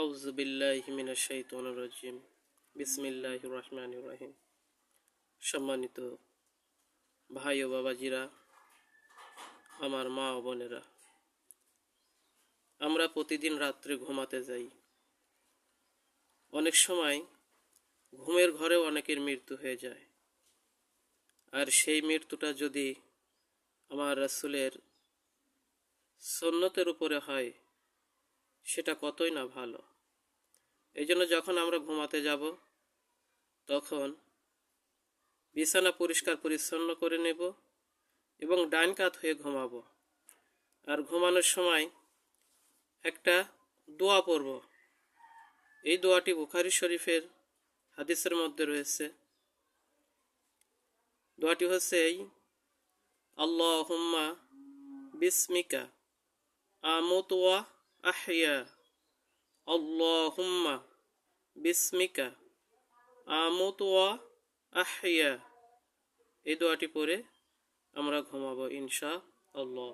আউযু বিল্লাহি মিনাশ শাইতানির রাজিম। বিসমিল্লাহির রহমানির রহিম। সম্মানিত ভাই ও বাবাজিরা, আমার মা ও বোনেরা, আমরা প্রতিদিন রাত্রে ঘুমাতে যাই। অনেক সময় ঘুমের ঘরেও অনেকের মৃত্যু হয়ে যায়। আর সেই মৃত্যুটা যদি আমার রাসূলের সুন্নতের উপরে হয়, সেটা কতই না ভালো। এই জন্য যখন আমরা ঘুমাতে যাব, তখন বিছানা পরিষ্কার পরিচ্ছন্ন করে নেব এবং ডান কাত হয়ে ঘুমাবো। আর ঘুমানোর সময় একটা দোয়া পড়ব। এই দোয়াটি বুখারী শরীফের হাদিসের মধ্যে রয়েছে। দোয়াটি হচ্ছে এই: আল্লাহুম্মা বিসমিকা আমুতু ওয়া আহইয়া, আল্লাহুম্মা বিসমিকা আমুতু ওয়া আহইয়া। এই দোয়াটি পড়ে আমরা ঘুমাবো ইনশাআল্লাহ।